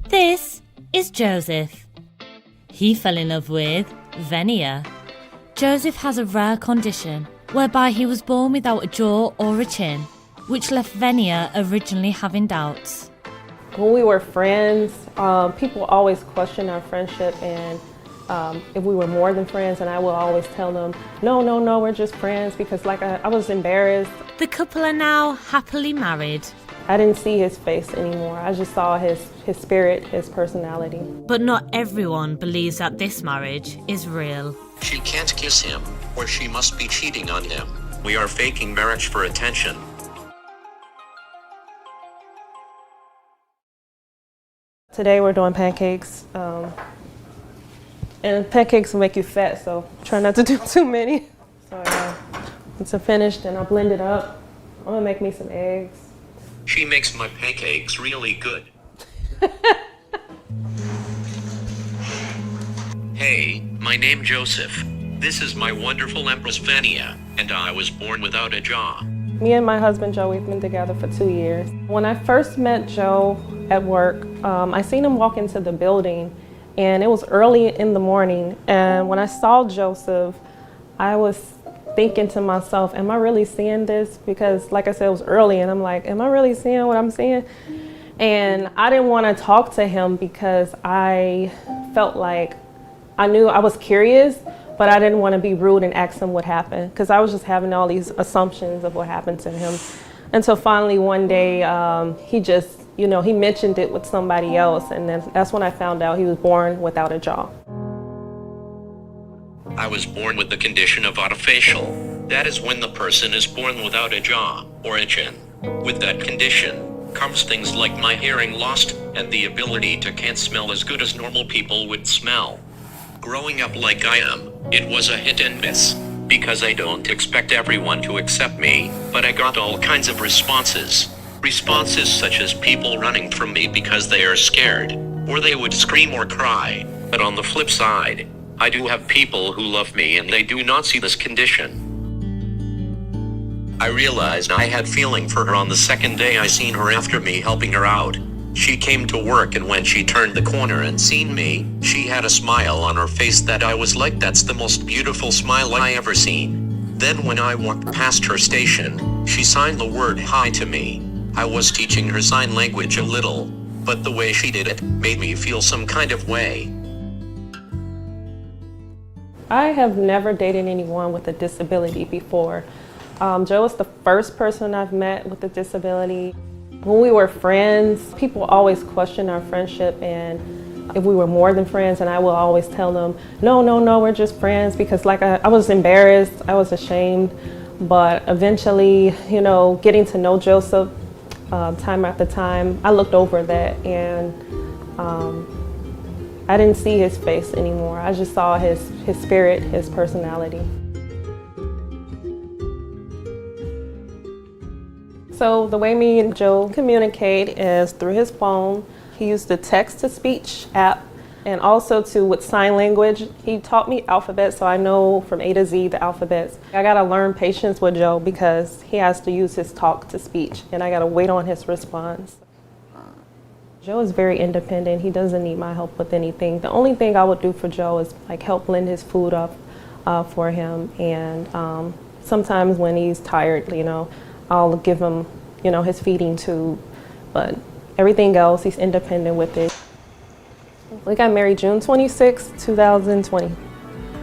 This is Joseph. He fell in love with Venia. Joseph has a rare condition whereby he was born without a jaw or a chin, which left Venia originally having doubts. When we were friends, people always questioned our friendship and if we were more than friends, and I will always tell them, no, we're just friends, because I was embarrassed. The couple are now happily married. I didn't see his face anymore. I just saw his spirit, his personality. But not everyone believes that this marriage is real. She can't kiss him, or she must be cheating on him. We are faking marriage for attention. Today we're doing pancakes. And pancakes will make you fat, so try not to do too many. So once I'm finished and I blend it up, I'm gonna make me some eggs. She makes my pancakes really good. Hey, my name Joseph. This is my wonderful Empress Venia, and I was born without a jaw. Me and my husband Joe, we've been together for 2 years. When I first met Joe at work, I seen him walk into the building, and it was early in the morning. And when I saw Joseph, I was thinking to myself, am I really seeing this? Because like I said, it was early, and I'm like, am I really seeing what I'm seeing? And I didn't want to talk to him because I felt like I knew I was curious, but I didn't want to be rude and ask him what happened, because I was just having all these assumptions of what happened to him. Until finally one day, he just, he mentioned it with somebody else, and then that's when I found out he was born without a jaw. I was born with the condition of autofacial. That is when the person is born without a jaw or a chin. With that condition comes things like my hearing lost and the ability to can't smell as good as normal people would smell. Growing up like I am, it was a hit and miss, because I don't expect everyone to accept me, but I got all kinds of responses. Responses such as people running from me because they are scared, or they would scream or cry. But on the flip side, I do have people who love me and they do not see this condition. I realized I had feeling for her on the second day I seen her after me helping her out. She came to work, and when she turned the corner and seen me, she had a smile on her face that I was like, that's the most beautiful smile I ever seen. Then when I walked past her station, she signed the word hi to me. I was teaching her sign language a little, but the way she did it made me feel some kind of way. I have never dated anyone with a disability before. Joe is the first person I've met with a disability. When we were friends, people always questioned our friendship and if we were more than friends, and I will always tell them, no, we're just friends, because I was embarrassed, I was ashamed. But eventually, getting to know Joseph time after time, I looked over that, and I didn't see his face anymore. I just saw his spirit, his personality. So the way me and Joe communicate is through his phone. He used the text-to-speech app, and also with sign language. He taught me alphabet, so I know from A to Z the alphabets. I gotta learn patience with Joe because he has to use his talk-to-speech, and I gotta wait on his response. Joe is very independent. He doesn't need my help with anything. The only thing I would do for Joe is help blend his food up for him, and sometimes when he's tired, I'll give him, his feeding tube, but everything else, he's independent with it. We got married June 26, 2020,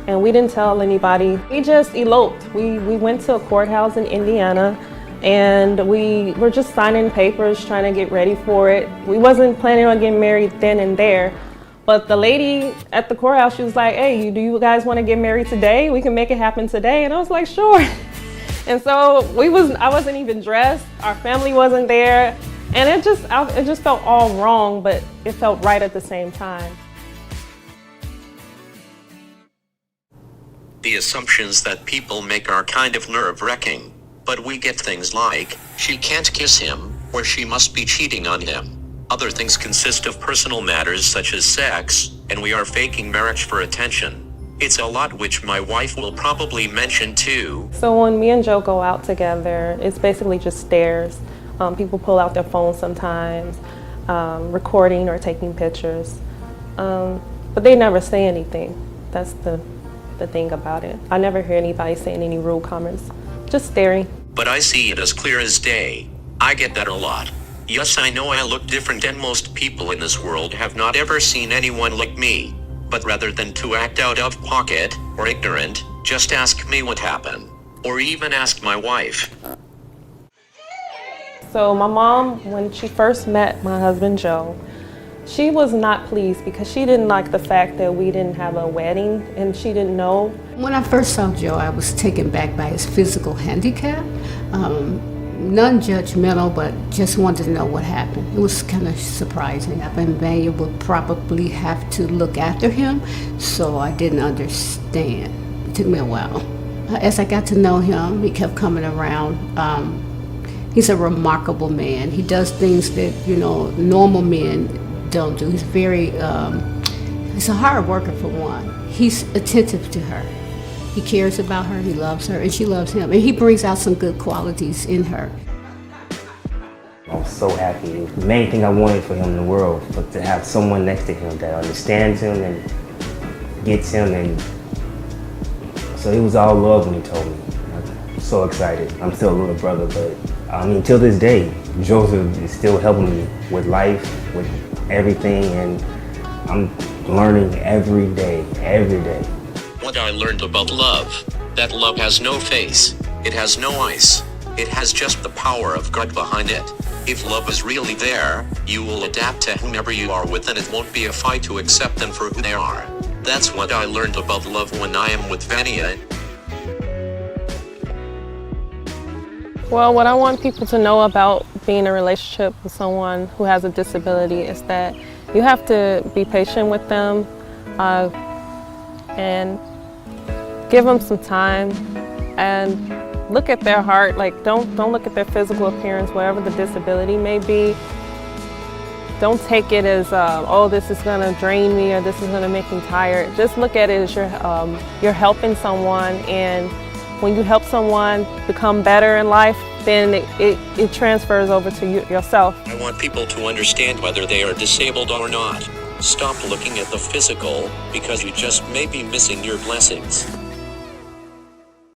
and we didn't tell anybody. We just eloped. We went to a courthouse in Indiana, and we were just signing papers, trying to get ready for it. We wasn't planning on getting married then and there, but the lady at the courthouse, she was like, hey, do you guys want to get married today? We can make it happen today. And I was like, sure. And so I wasn't even dressed, our family wasn't there, and it just felt all wrong, but it felt right at the same time. The assumptions that people make are kind of nerve-wracking, but we get things like, she can't kiss him, or she must be cheating on him. Other things consist of personal matters such as sex, and we are faking marriage for attention. It's a lot, which my wife will probably mention too. So when me and Joe go out together, it's basically just stares. People pull out their phones sometimes. recording or taking pictures. But they never say anything. That's the thing about it. I never hear anybody saying any rude comments, just staring. But I see it as clear as day. I get that a lot. Yes, I know I look different and most people in this world have not ever seen anyone like me. But rather than to act out of pocket or ignorant, just ask me what happened. Or even ask my wife. So my mom, when she first met my husband Joe, she was not pleased because she didn't like the fact that we didn't have a wedding and she didn't know. When I first saw Joe, I was taken back by his physical handicap. Non-judgmental, but just wanted to know what happened. It was kind of surprising. I think Vania would probably have to look after him, so I didn't understand. It took me a while. As I got to know him, he kept coming around. He's a remarkable man. He does things that, normal men don't do. He's he's a hard worker for one. He's attentive to her. He cares about her, he loves her, and she loves him. And he brings out some good qualities in her. I was so happy. The main thing I wanted for him in the world was to have someone next to him that understands him and gets him. And so it was all love when he told me. I'm so excited. I'm still a little brother, but till this day, Joseph is still helping me with life, with everything, and I'm learning every day, every day. What I learned about love, that love has no face, it has no ice, it has just the power of God behind it. If love is really there, you will adapt to whomever you are with and it won't be a fight to accept them for who they are. That's what I learned about love when I am with Vania. Well, what I want people to know about being in a relationship with someone who has a disability is that you have to be patient with them and give them some time and look at their heart. Like, don't look at their physical appearance, whatever the disability may be. Don't take it as, oh, this is gonna drain me or this is gonna make me tired. Just look at it as you're helping someone, and when you help someone become better in life, then it transfers over to yourself. I want people to understand whether they are disabled or not. Stop looking at the physical, because you just may be missing your blessings.